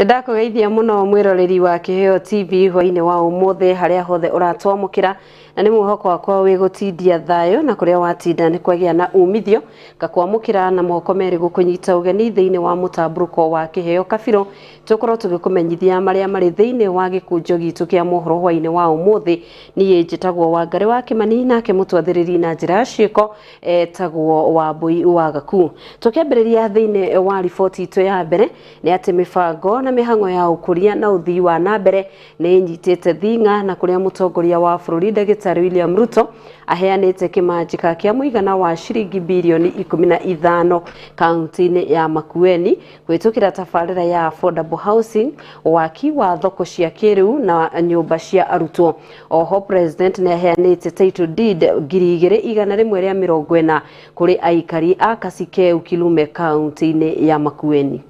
Ndakugeithia muno mwiroreri wa Kiheo TV hwaine wa umuthe haria hothe uratwamukira na ni muhoko wakwa wi gutindia thayo na kuria watinda ni kwagia na umithio gakwamukira na moko meri gukunyita ugeni thiini wa mutamburuko wa Kiheo Kabiro tukorwo tugikumenyithia maria mari thiini wa gikunjo gitu kia mohoro hwaine wa umuthe ni njitagwo wa Ngari wa Kimani nake mutwathiriri na njira ciiko etagwo wa Mbui wa Gaku tukiambiriria thiini wa riboti itu ya mbere ni ati mifango na mihango ya ukuria na uthii wa nambere ni nyitite thinga na kuria mutongoria wa bururi Ndagĩtarĩ William Ruto aheanite kimanjika kia muigana wa shilingi bilioni 15 kaunti-ini ya Makueni kwitukira tabarĩra ya affordable housing waki wa thoko cia kĩrĩu na nyumba cia arutwo. Oho president ni aheanite title deed 2,140 kuri aikari a Kasikeu Kilume kaunti-ini ya Makueni.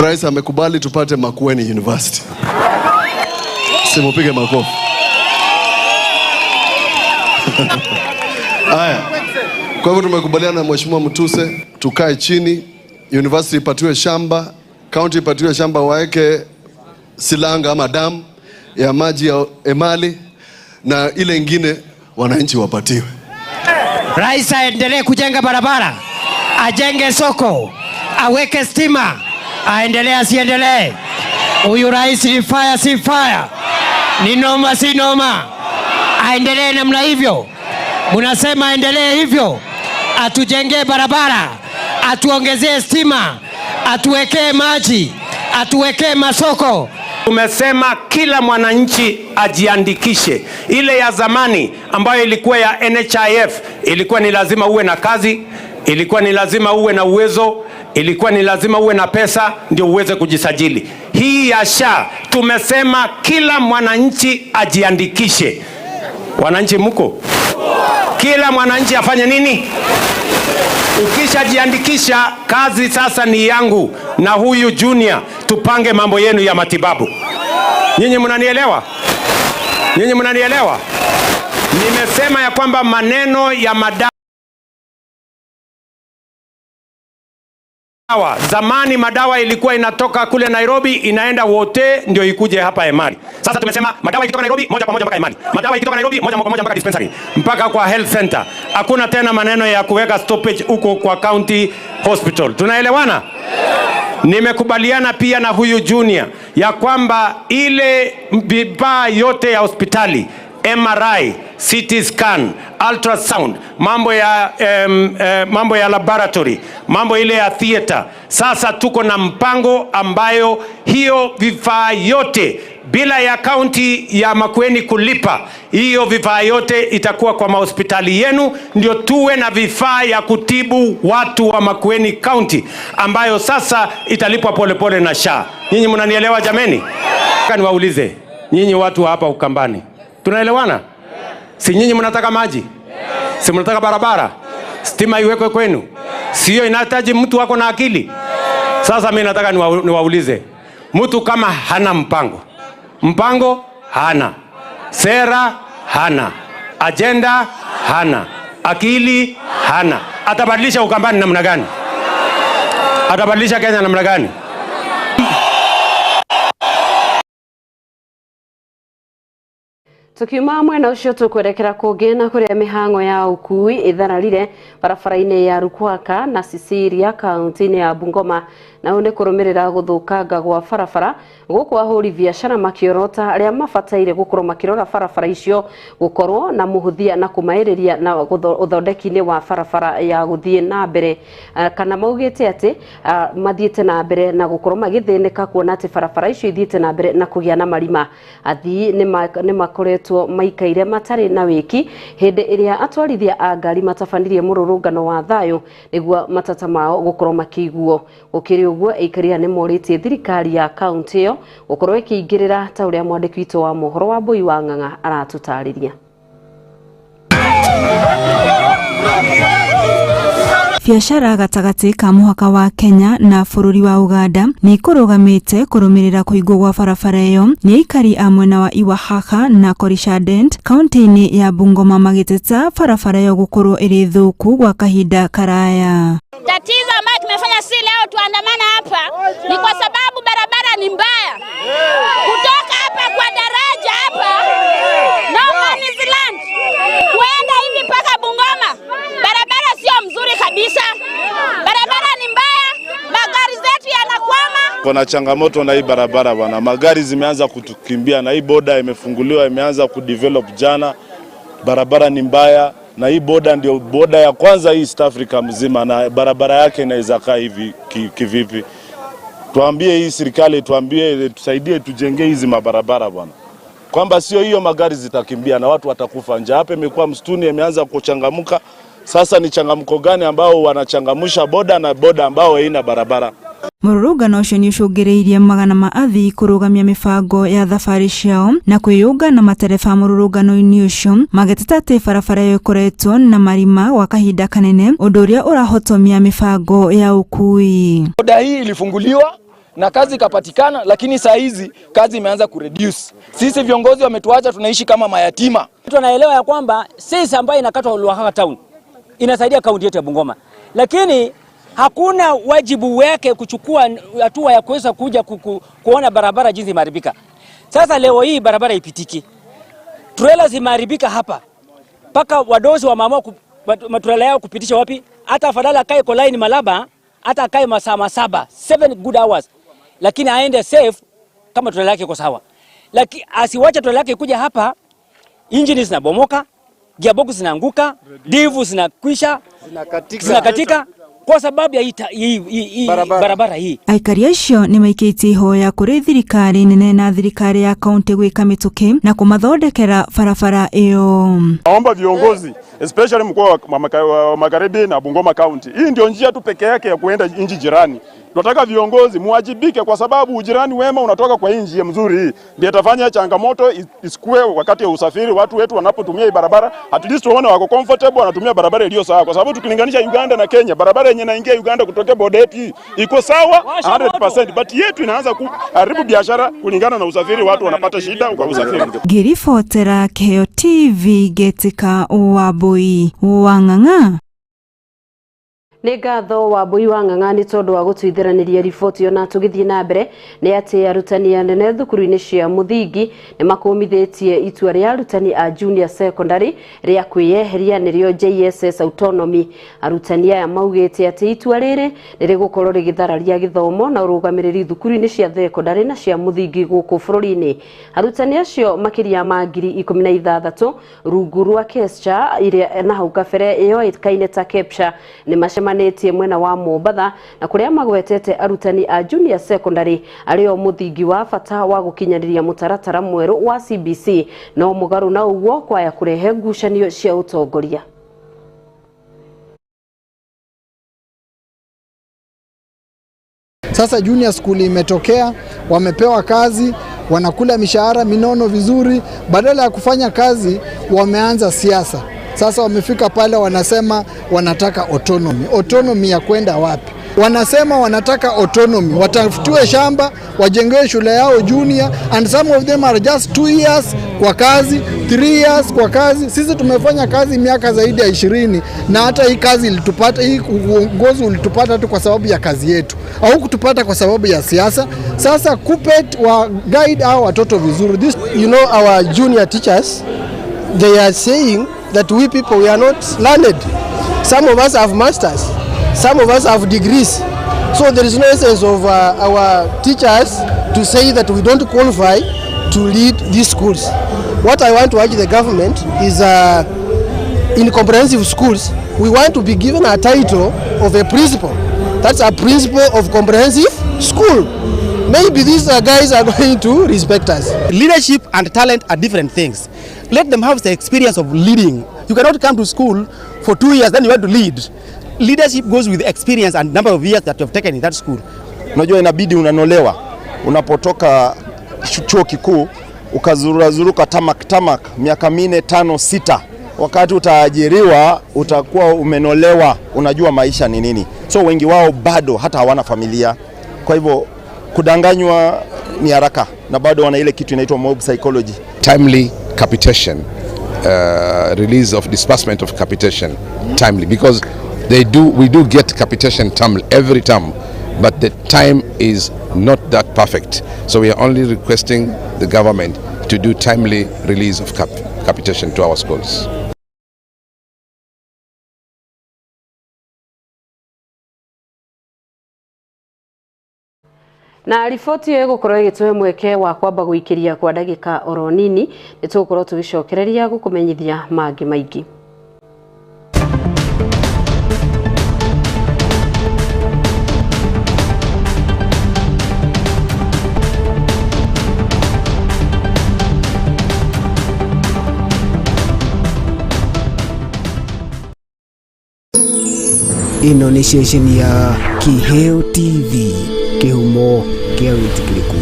Rais amekubali tupate Makueni University. Simupige makofi. Haya. Kwa hivyo tumekubaliana na Mheshimiwa Mutuse tukae chini, university ipatiwe shamba, county ipatiwe shamba, waeke silanga ama damu ya maji ya Emali na ile ingine wananchi wapatiwe. Rais aendelee kujenga barabara, ajenge soko, aweke stima, aendelee asiendelee. Huyu rais ni fire si fire, ni noma si noma. Aendelee namna hivyo. Munasema aendelee hivyo. Atujengee barabara, atuongezee stima, atuwekee maji, atuwekee masoko. Tumesema kila mwananchi ajiandikishe. Ile ya zamani ambayo ilikuwa ya NHIF ilikuwa ni lazima uwe na kazi, ilikuwa ni lazima uwe na uwezo, ilikuwa ni lazima uwe na pesa ndio uweze kujisajili. Hii ya SHA tumesema kila mwananchi ajiandikishe. Wananchi mko? Kila mwananchi afanye nini? Ukishajiandikisha, kazi sasa ni yangu na huyu Junior, tupange mambo yenu ya matibabu. Nyinyi mnanielewa? Nyinyi mnanielewa? Nimesema ya kwamba maneno ya madawa, zamani madawa ilikuwa inatoka kule Nairobi inaenda wote ndio ikuje hapa Emali. Sasa tumesema madawa ikitoka Nairobi moja kwa moja mpaka Emali. Madawa ikitoka Nairobi moja kwa moja mpaka dispensary, mpaka kwa health center. Hakuna tena maneno ya kuweka stoppage huko kwa county hospital. Tunaelewana? Nimekubaliana pia na huyu Junior ya kwamba ile vifaa yote ya hospitali, MRI, CT scan, ultrasound, mambo ya laboratory, mambo ile ya theater. Sasa tuko na mpango ambayo hiyo vifaa yote bila ya county ya Makueni kulipa, hiyo vifaa yote itakuwa kwa mahospitali yenu, ndio tuwe na vifaa ya kutibu watu wa Makueni County ambayo sasa italipwa polepole na SHA. Nyinyi mnanielewa jameni? Niwaulize nyinyi watu hapa Ukambani, tunaelewana? Si nyinyi mnataka maji? Si mnataka barabara? Stima iwekwe kwenu? Sio inahitaji mtu wako na akili? Sasa mimi nataka niwaulize, mtu kama hana mpango hana, sera hana, agenda hana, akili hana, atabadilisha Ukambani namna gani? Atabadilisha Kenya namna gani? Tukiuma mwena ucio tukwerekera kugena kuria mihango ya ukui ithararire barabara-ini ya Rukwaka na Sisiria kaunti-ini ya Bungoma na une kurumirira guthukanga gwa barabara guku ahuri biashara makiorota aria mabataire gukorwo makirora barabara icio gukorwo na muhuthia na kumairiria na uthondeki-ini wa barabara ya guthie na mbere kana maugite ati mathiete na mbere na gukorwo magithinika kuona ati barabara icio ithiete na mbere na kugia na marima. Athii ni makoretwo maikaire matari na wiki hindi iria atwarithia a ngari matabanirie mururungano wa thayo niguo matata mao gukorwo makiguo. Ukiri uguo ikaria ni moritie thirikari ya kaunti iyo gukorwo ikiingirira ta uria mwandiki witũ wa mohoro wa Mbui wa Ng'ang'a aratutariria. biashara gatagati ka muhaka wa Kenya na bururi wa Uganda ni kurugamite kurumirira kuigwo gwa barabara iyo ni aikari a mwena wa Iwahaha na Korishadet kaunti-ini ya Bungoma magiteta barabara iyo gukorwo iri thuku gwa kahinda karaya. Tatizo ambalo tumefanya si leo tuandamana hapa ni kwa sababu barabara ni mbaya. Kutoka hapa kwa daraja hapa no man's land kuenda hivi mpaka Bungoma, barabara sio mzuri kabisa. Barabara ni mbaya, magari zetu yanakwama. Kuna changamoto na hii barabara bwana. Magari zimeanza kutukimbia na hii boda imefunguliwa, imeanza kudevelop jana. Barabara ni mbaya na hii boda ndio boda ya kwanza East Africa mzima na barabara yake inaweza kaa hivi kivipi? Tuambie hii serikali, tuambie tusaidie tujenge hizi mabarabara bwana. Kwamba sio hiyo magari zitakimbia na watu watakufa njaa. Hapa imekuwa msituni, imeanza kuchangamuka. Sasa ni changamuko gani ambao wanachangamusha boda na boda ambao haina barabara? Mururugano ucio ni ucungireirie magana ma athii kurugamia mibango ya thabari ciao na kwiyunga na matereba mururugano-ini ucio magiteta ati barabara iyo ikoretwo na marima wa kahinda kanene undu uria urahotomia mibango ya ukui. Boda hii ilifunguliwa na kazi ikapatikana, lakini saa hizi kazi imeanza kureduce. Sisi viongozi wametuacha tunaishi kama mayatima. Tunaelewa ya kwamba sisi ambayo inakatwa Iwahaha town inasaidia kaunti yetu ya Bungoma, lakini hakuna wajibu wake kuchukua hatua ya kuweza kuja kuona barabara jinsi imeharibika. Sasa leo hii barabara ipitiki, trailer zimeharibika hapa, paka wadozi wa mama matrela yao kupitisha wapi? Hata afadhali akae kwa line Malaba, hata akae masaa 7 good hours, lakini aende safe kama trailer yake iko sawa. Lakini asiwache trailer yake kuja hapa, engine zinabomoka, gearbox zinaanguka, divu zinakwisha, zinakatika kwa sababu ya barabara hii. Aikari acio ni maikite ihoya kuri thirikari nene na thirikari ya kaunti gwika mituki na kumathondekera barabara iyo. Naomba viongozi especially mkoa wa Magharibi na Bungoma County, hii ndio njia tu pekee yake ya kuenda nchi jirani. Tunataka viongozi muwajibike kwa sababu ujirani wema unatoka kwa nchi mzuri hii. Ndio itafanya changamoto isikue wakati ya usafiri, watu wetu wanapotumia hii barabara at least waone wako comfortable wanatumia barabara iliyo sawa, kwa sababu tukilinganisha Uganda na Kenya, barabara yenye inaingia Uganda kutoka border yetu iko sawa 100%, but yetu inaanza kuharibu biashara kulingana na usafiri, watu wanapata shida kwa usafiri. Girifotera Keo TV Getika Wabui Wang'ang'a. Nĩ ngatho Wambui wa Ng'ang'a nĩ tondũ wa gũtuithĩranĩria riboti yo na tũgĩthiĩ na mbere nĩ atĩ arutani anene thukuru-inĩ cia mũthingi nĩ makũmithĩtie itua rĩa arutani a junior secondary rĩa kwĩyeheria nĩrĩo JSS autonomy. Arutani aya maugĩte atĩ itua rĩrĩ nĩ rĩgũkorwo rĩgĩthararia gĩthomo na ũrũgamĩrĩri thukuru-inĩ cia secondary na cia mũthingi gũkũ bũrũri-inĩ. Arutani acio makĩria ma 16,000 rungu rwa KESCHA ĩrĩa na hau kabere ĩyo ĩkaine ta KEPSHA nĩ macemanĩtie mwena wa Mombatha na kũrĩa magwetete arutani a junior secondary arĩo mũthingi wa bata wa gũkinyanĩria mũtaratara mwerũ wa CBC no mũgarũ na ũguo kwaya kũrehe ngucanio cia ũtongoria. Sasa junior school imetokea, wamepewa kazi, wanakula mishahara minono vizuri, badala ya kufanya kazi wameanza siasa. Sasa wamefika pale wanasema wanataka autonomy. Autonomy ya kwenda wapi? Wanasema wanataka autonomy, watafutiwe shamba, wajengewe shule yao junior, and some of them are just 2 years kwa kazi, 3 years kwa kazi. Sisi tumefanya kazi miaka zaidi ya 20 na hata hii kazi ilitupata, hii uongozi ulitupata tu kwa sababu ya kazi yetu, au kutupata kwa sababu ya siasa. Sasa KUPPET wa guide hao watoto vizuri. This, you know, our junior teachers, they are saying that we people, we are not learned. Some of us have masters, some of us have degrees. So there is no essence of our teachers to say that we don't qualify to lead these schools. What I want to urge the government is in comprehensive schools, we want to be given a title of a principal. That's a principal of comprehensive school. Maybe these guys are going to respect us. Leadership and talent are different things. Let them have the experience of leading. You cannot come to school for 2 years, then you have to lead. Leadership goes with experience and number of years that you have taken in that school. Unajua inabidi unanolewa. Unapotoka chuo kikuu, ukazuruka tamak miaka 4, 5, 6. wakati utaajiriwa utakuwa umenolewa, unajua maisha ni nini. So wengi wao bado hata hawana familia. Kwa hivyo kudanganywa ni haraka na bado wana ile kitu inaitwa mob psychology. Timely capitation, release of disbursement of capitation timely, because we do get capitation every term, but the time is not that perfect. So we are only requesting the government to do timely release of capitation to our schools. Na riboti yo gukorwo igituhe mweke wa kwamba guikiria kwa ndagika oro nini nitugukorwo tugicokereria gukumenyithia mangi maingi. Ino ni station ya Kiheo TV, kihumo kia witikiriku.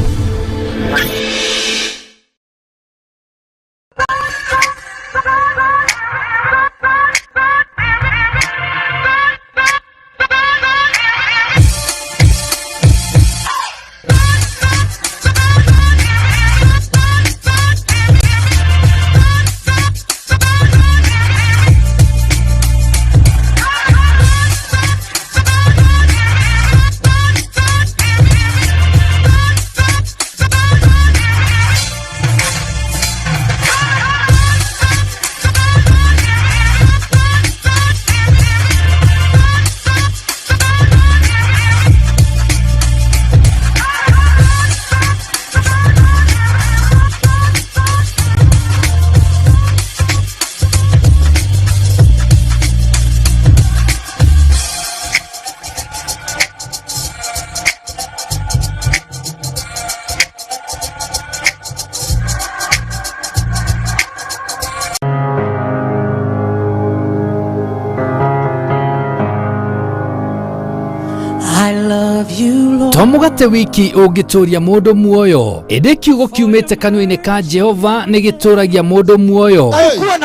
Tomugate wiki ugituria mundu muoyo ende kiugo kiumite kanua-ini ka Jehova ni gituragia mundu muoyo. Alikuwa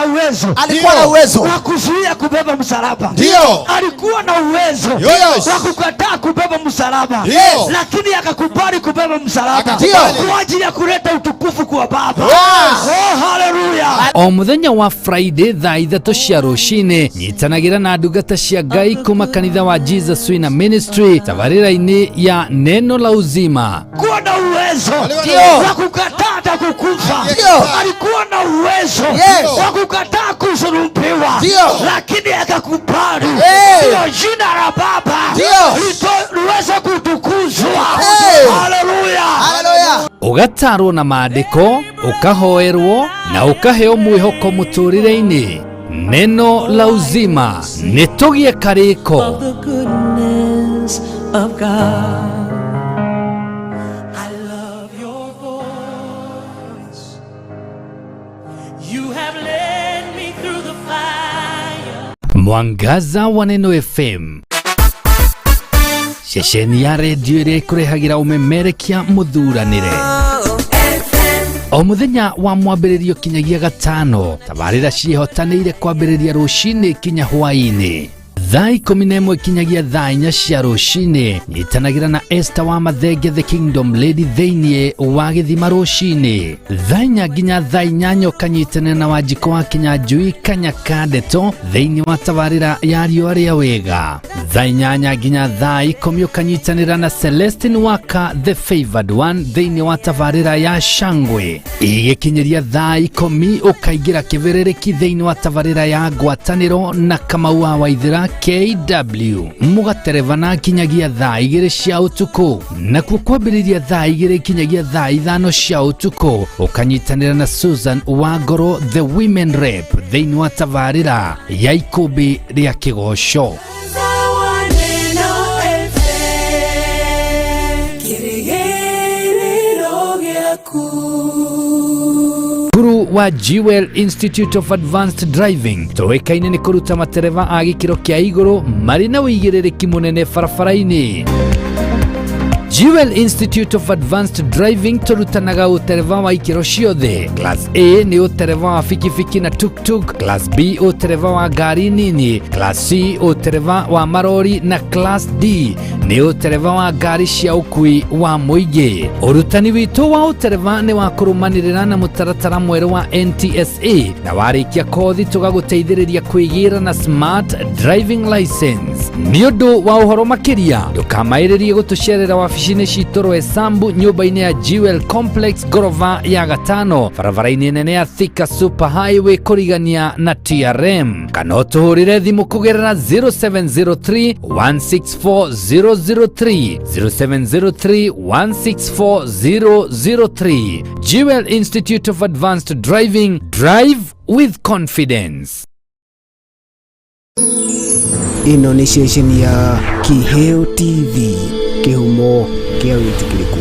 na uwezo wa kuzuia kubeba msalaba. Ndio. Alikuwa na uwezo wa kukataa kubeba msalaba. Lakini akakubali kubeba msalaba kwa ajili ya kuleta utukufu kwa Baba. Oh, haleluya. O muthenya wa Friday thaa 3 cia rucini nyitanagira na ndungata cia Ngai kuma kanitha wa Jesus Wina Ministry tabarira-ini ya neno la uzima. Alikuwa na uwezo wa kukataa na kukufa. Alikuwa na uwezo wa kukataa kusulubiwa, lakini akakubali. Ndio jina la Baba liweze kutukuzwa. Haleluya. Ugatarwo na maandiko, ukahoerwo na ukaheo mwihoko muturire-ini. Neno la uzima nitugie kariko. Of God. Mwangaza wa Neno FM, shesheni ya redio iria ikurehagira umemerekia muthuranire o muthenya wa mwambiririo kinyagia gatano. Tabarira cihotanire kwambiriria rucini kinya hwaini. Thaa 11 kinyagia thaa 4 cia rucini nyitanagira na Esther wa Mathenge the Kingdom Lady theinie wa Githima rucini. Thaa 4 nginya thaa 8 kanyitana na Wanjiko wa Kinyanjui Kanyaka Ndeto theinie wa tabarira ya riũa rĩa wega. Thaa 8 nginya thaa 10 kanyitanira na Celestine Waka the Favored One theinie wa tabarira ya Shangwe. Igikinyiria thaa 10 ukaingira kiberereki theinie wa tabarira ya Ngwatanĩro na Kamau wa Waithira KW. Mugatereva na kinyagia thaa 2 cia utuku, na kwambiriria thaa 2 kinyagia thaa 5 cia utuku ukanyitanira na Susan Wangoro the Women Rep theinie wa tabarira ya ikumbi ria Kigosho. Guru wa Jewel Institute of Advanced Driving toekaine ni kuruta matereva a gikiro kia iguru mari na uigiririki munene barabara-ini. Jewel Institute of Advanced Driving turutanaga utereva wa ikiro ciothe. Class A ni utereva wa fikifiki na tuk-tuk, Class B utereva wa gari nini, Class C utereva wa marori na Class D ni utereva wa gari cia ukui wa muingi. Urutani witu wa utereva ni wa kurumanirira na mutaratara mweru wa NTSA na warikia kothi tugaguteithiriria kwigira na smart driving license. Ni undu wa uhoro makiria ndukamairirie gutucerera wabici-ini citu Rwesambu nyumba-ini ya Jewel Complex gorofa ya gatano barabara-ini nene ya Thika Super Highway kurigania na TRM, kana utuhurire thimu kugerera 0703 164003 0703 164003. Jewel Institute of Advanced Driving, drive with confidence. Ino ni ceceni ya Kiheo TV, kihumo kia witikiriku.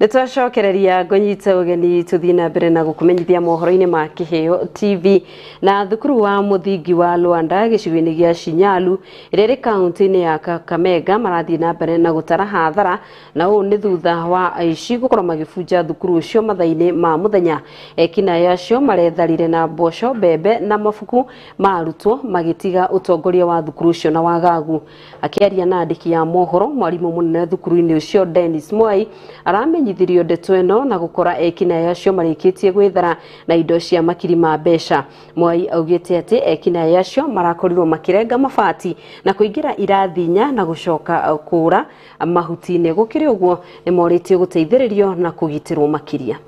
Nitwacokereria ngonyite ugeni tuthina mbere na gukumenyithia mohoro-ini ma Kiheo TV. Na thukuru wa muthingi wa Luanda gicigo-ini gia Shinyalu riri kaunti-ini ya Kakamega marathii na mbere na gutara hathara, na uu ni thutha wa aici gukorwo magibunja thukuru ucio mathaa-ini ma muthenya. Ekina yacio maretharire na mboco, mbembe na mabuku ma arutwo magitiga utongoria wa thukuru ucio na wagagu. Akiaria na andiki ya mohoro, mwarimu munene thukuru-ini ucio Dennis Mwai aramenyithirio ndeto ino na gukora ekina yacio marikitie gwithara na indo cia makiri ma mbeca. Mwai augite ati ekina yacio marakorirwo makirenga mabati na kuingira irathinya na gucoka kura mahuti-ini. Gukiri uguo ni moritio guteithiririo na kugitirwo makiria.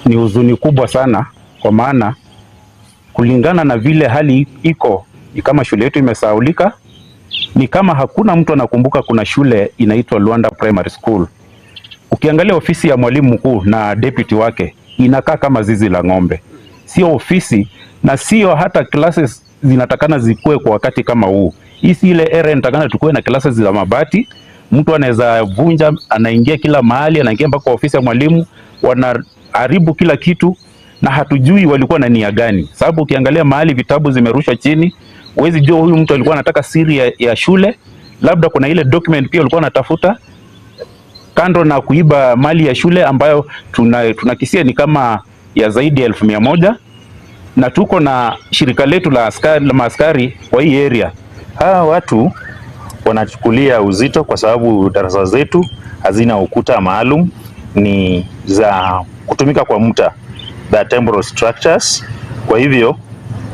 Ni huzuni kubwa sana, kwa maana kulingana na vile hali iko, ni kama shule yetu imesahaulika, ni kama hakuna mtu anakumbuka kuna shule inaitwa Luanda Primary School. Ukiangalia ofisi ya mwalimu mkuu na deputy wake inakaa kama zizi la ng'ombe. Sio ofisi na sio hata classes zinatakana zikue kwa wakati kama huu. Hii si ile era inatakana tukue na classes za mabati. Mtu anaweza vunja, anaingia kila mahali, anaingia mpaka ofisi ya mwalimu, wanaharibu kila kitu na hatujui walikuwa na nia gani. Sababu ukiangalia mahali vitabu zimerushwa chini, huwezi jua huyu mtu alikuwa anataka siri ya shule. Labda kuna ile document pia alikuwa anatafuta kando na kuiba mali ya shule ambayo tunakisia ni kama ya zaidi ya 1,100, na tuko na shirika letu la maaskari kwa hii area. Hawa watu wanachukulia uzito kwa sababu darasa zetu hazina ukuta maalum, ni za kutumika kwa muda, the temporal structures. Kwa hivyo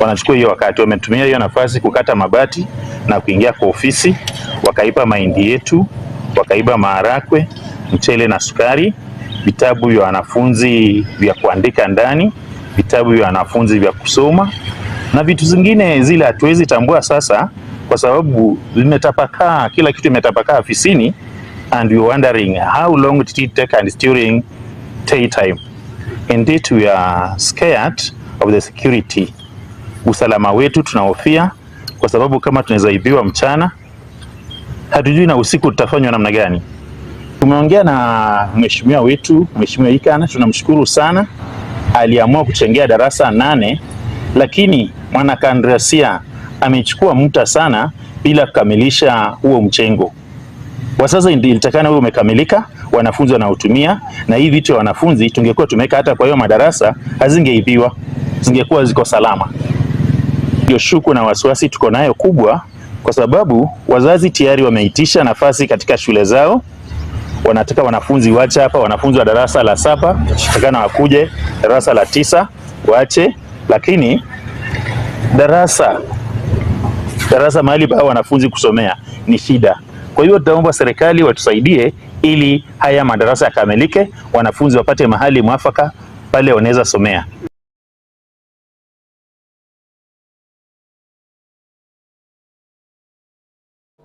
wanachukua hiyo wakati, wametumia hiyo nafasi kukata mabati na kuingia kwa ofisi, wakaiba mahindi yetu, wakaiba maharakwe, mchele na sukari, vitabu vya wanafunzi vya kuandika ndani, vitabu vya wanafunzi vya kusoma na vitu zingine zile hatuwezi tambua sasa, kwa sababu limetapakaa, kila kitu imetapakaa ofisini, and we are wondering how long did it take, and during daytime. Indeed we are scared of the security. Usalama wetu tunahofia, kwa sababu kama tunaweza ibiwa mchana, hatujui na usiku tutafanywa namna gani. Tumeongea na mheshimiwa wetu, Mheshimiwa Ikana, tunamshukuru sana. Aliamua kuchengea darasa 8, lakini mwanakandrasia amechukua muda sana bila kukamilisha huo mchengo. Kwa sasa ilitakana huo umekamilika, wanafunzi wanautumia, na hii vitu ya wanafunzi tungekuwa tumeka hata kwa hiyo madarasa, hazingeibiwa, zingekuwa ziko salama. Ndio shuku na wasiwasi tuko nayo kubwa, kwa sababu wazazi tayari wameitisha nafasi katika shule zao. Wanataka wanafunzi waache hapa, wanafunzi wa darasa la 7 watakana wakuje darasa la 9 waache, lakini darasa mahali pa wanafunzi kusomea ni shida. Kwa hiyo tunaomba serikali watusaidie ili haya madarasa yakamilike, wanafunzi wapate mahali mwafaka pale wanaweza somea.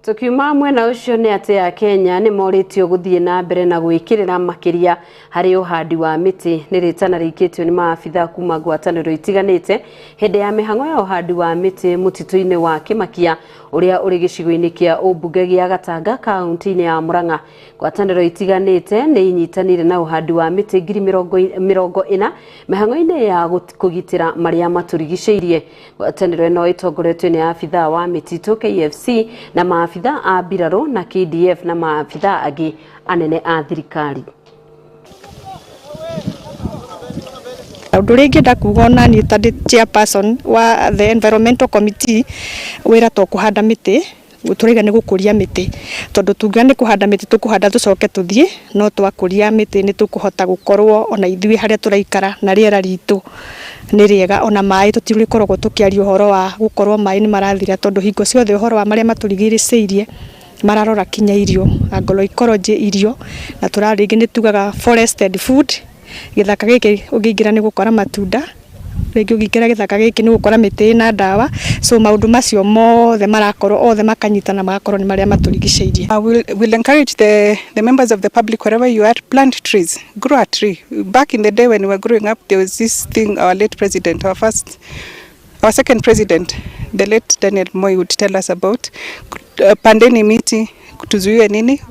Tukiuma mwena ucio ni ati ya Kenya ni moritio guthie na mbere na gwikirira makiria hari uhandi wa miti ni ritana rikitio ni maafitha kuma ngwataniro itiganite hindi ya mihango ya uhandi wa miti mutito-ini wa Kimakia uria uri gicigo-ini kia umbunge gia Gatanga kaunti-ini ya Murang'a. Ngwataniro itiganite ni inyitanire na uhandi wa miti 40 mihango-ini ya kugitira maria maturigiceirie. Ngwataniro ino itongoretio ni afitha wa mititu KFC na maafitha a Biraro na KDF na maafitha agi anene a thirikari. Undu ringi ndakugona ni ta chairperson wa the environmental committee wira to kuhanda miti turiga ni gukuria miti tondu tuga ni kuhanda miti tukuhanda tucoke tuthie no twakuria miti ni tukuhota gukorwo ona ithui haria turaikara na riera ritu ni riega ona mai tutirikorwo tukiaria uhoro wa gukorwo mai ni marathira tondu hingo ciothe uhoro wa maria maturigiriceirie mararora kinya irio agroecology irio na turaringi ni tugaga forested food githaka giki ugingira ni gukora matunda regi ugingira githaka giki ni gukora miti na dawa so maundu macio mothe marakorwo othe makanyitana magakorwo ni maria maturigiceirie. We'll encourage the members of the public wherever you are, plant trees, grow a tree. Back in the day when we were growing up, there was this thing our late president, our second president, the late Daniel Moi would tell us about pandeni miti tuzuie nini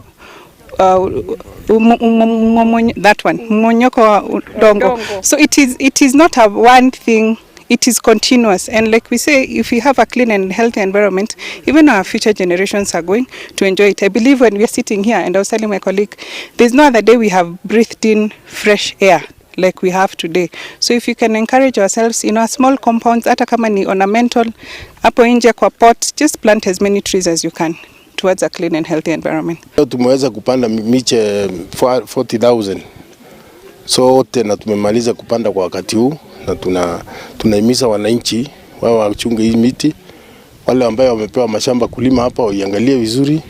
that one mmonyoko wa udongo. So it is not a one thing, it is continuous, and like we say, if we have a clean and healthy environment, even our future generations are going to enjoy it. I believe when we are sitting here, and I was telling my colleague, there's no other day we have breathed in fresh air like we have today. So if you can encourage ourselves, a small compounds, hata kama ni ornamental, hapo nje kwa pot, just plant as many trees as you can towards a clean and healthy environment. Tumeweza kupanda miche 40,000. Sote na tumemaliza kupanda kwa wakati huu na tunahimiza wananchi wao wachunge hii miti. Wale ambao wamepewa mashamba kulima hapa waiangalie vizuri.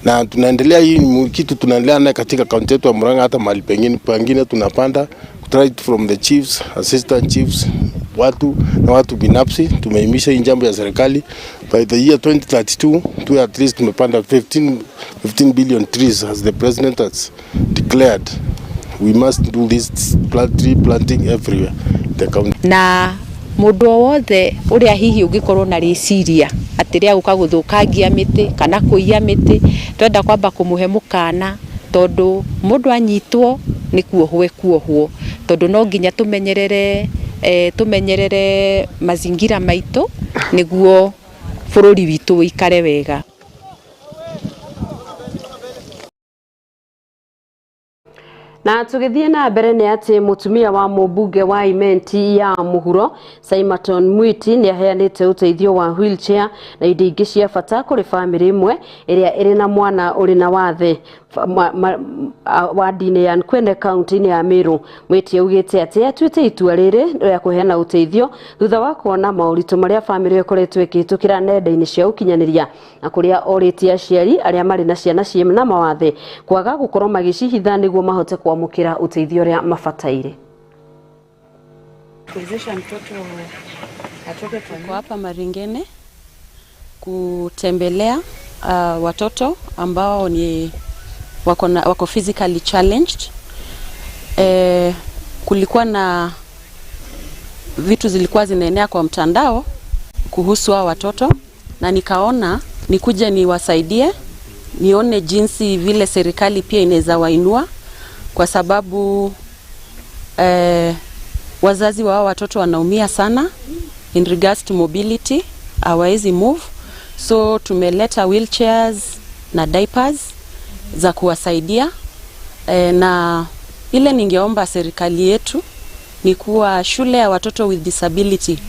Na tunaendelea hii kitu tunaendelea naye katika kaunti yetu ya Murang'a, hata mahali pengine tunapanda right from the chiefs, assistant chiefs, watu binafsi. Tumeimisha hii jambo ya serikali. By the year 2032 tu at least tumepanda 15 billion trees as the president has declared. We must do this tree planting everywhere the county. Na mundu wothe uria hihi ungikorwo na riciria atiria guka guthukangia miti kana kuiya miti twenda kwamba kumuhe mukana tondu mundu anyitwo ni kuohwo tondu no nginya tumenyerere mazingira maitu niguo bururi witu uikare wega. Na tugithie na mbere ni ati mutumia wa mubunge wa Imenti ya Muhuro Saimaton Mwiti ni aheanite uteithio wa wheelchair na indo ingi cia bata kuri family imwe iria iri na mwana uri na wathe wadi-ini ya Nkwene kaunti-ini ya Meru. Mwiti augite ati atuite itua riri ria kuheana uteithio thutha wa kuona mauritu maria family ikoretwo ikitukira nenda-ini cia ukinyaniria na kuria oritie aciari aria mari na ciana ciena mawathe kwaga gukorwo magicihitha niguo mahote kuamukira uteithio ria mafataire. Kuwezesha mtoto atoke. Tuko hapa Maringene kutembelea watoto ambao ni wako physically challenged. Kulikuwa na vitu zilikuwa zinaenea kwa mtandao kuhusu hao watoto na nikaona nikuje niwasaidie, nione jinsi vile serikali pia inaweza wainua kwa sababu wazazi wa watoto wanaumia sana in regards to mobility, hawawezi move, so tumeleta wheelchairs na diapers za kuwasaidia. Na ile ningeomba serikali yetu ni kuwa shule ya watoto with disability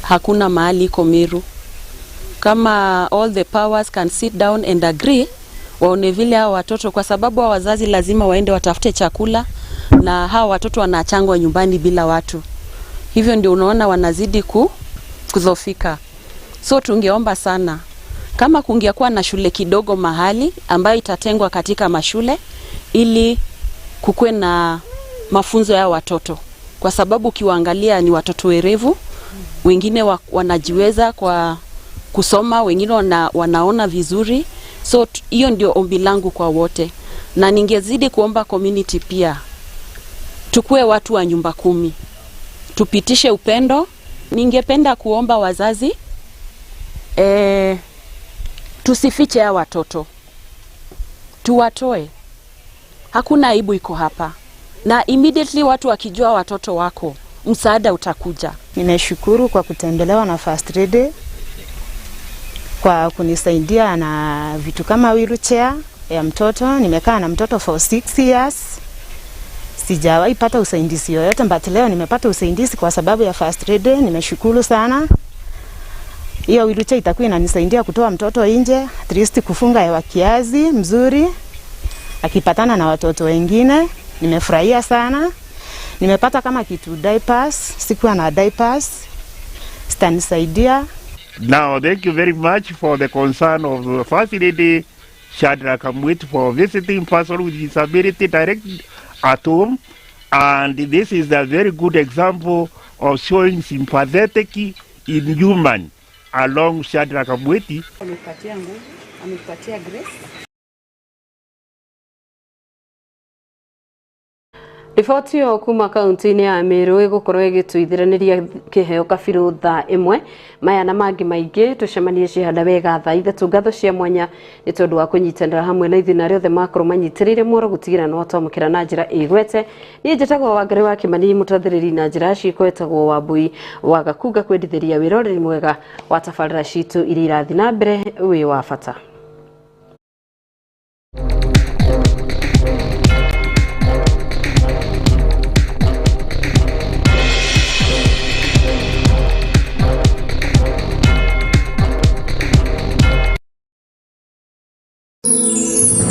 hakuna mahali iko Meru. Kama all the powers can sit down and agree, waone vile hao watoto, kwa sababu wa wazazi lazima waende watafute chakula na hao watoto wanaachangwa nyumbani bila watu. Hivyo ndio unaona wanazidi kudhoofika. So tungeomba sana kama kungekuwa na shule kidogo mahali ambayo itatengwa katika mashule ili kukue na mafunzo ya watoto, kwa sababu ukiwaangalia ni watoto werevu, wengine wanajiweza kwa kusoma, wengine wanaona vizuri. So hiyo ndio ombi langu kwa wote, na ningezidi kuomba community pia tukue watu wa nyumba 10, tupitishe upendo. Ningependa kuomba wazazi tusifiche ya watoto, tuwatoe. Hakuna aibu iko hapa, na immediately watu wakijua watoto wako, msaada utakuja. Nimeshukuru kwa kutembelewa na First Lady kwa kunisaidia na vitu kama wheelchair ya mtoto. Nimekaa na mtoto for 6 years. Sijawahi pata usaidizi yoyote, but leo nimepata usaidizi kwa sababu ya First Lady. Nimeshukuru sana. Hiyo wheelchair itakuwa inanisaidia kutoa mtoto nje, at least kufunga hewa kiazi mzuri akipatana na watoto wengine. Nimefurahia sana. Nimepata kama kitu diapers, sikuwa na diapers. Stanisaidia. Now, thank you very much for the concern of the First Lady Shadrack Kamwit for visiting person with disability direct at home. And this is a very good example of showing sympathetic in human along Shadrack Kamwit. Amepatia nguvu, amepatia grace. Riboti yo kuma kaunti-inĩ ya Meru ĩgũkorwo ĩgĩtuithĩranĩria kĩheo Kabiru thaa 1. Maya na mangĩ maingĩ tucemanie cihanda wega thaa 3. Ngatho cia mwanya nĩ tondũ wa kũnyitanĩra hamwe na ithina rĩothe makorwo manyitĩrĩire muoro gũtigĩra no twamũkĩra na njĩra ĩgwete. Niĩ njĩtagwo Wangari wa Kĩmani, mũtathĩrĩri na njĩra ciĩko etagwo Wambui wa Gakunga, kwendithĩria wĩroreri mwega wa tabarĩra citũ iria irathi na mbere wĩ wa bata.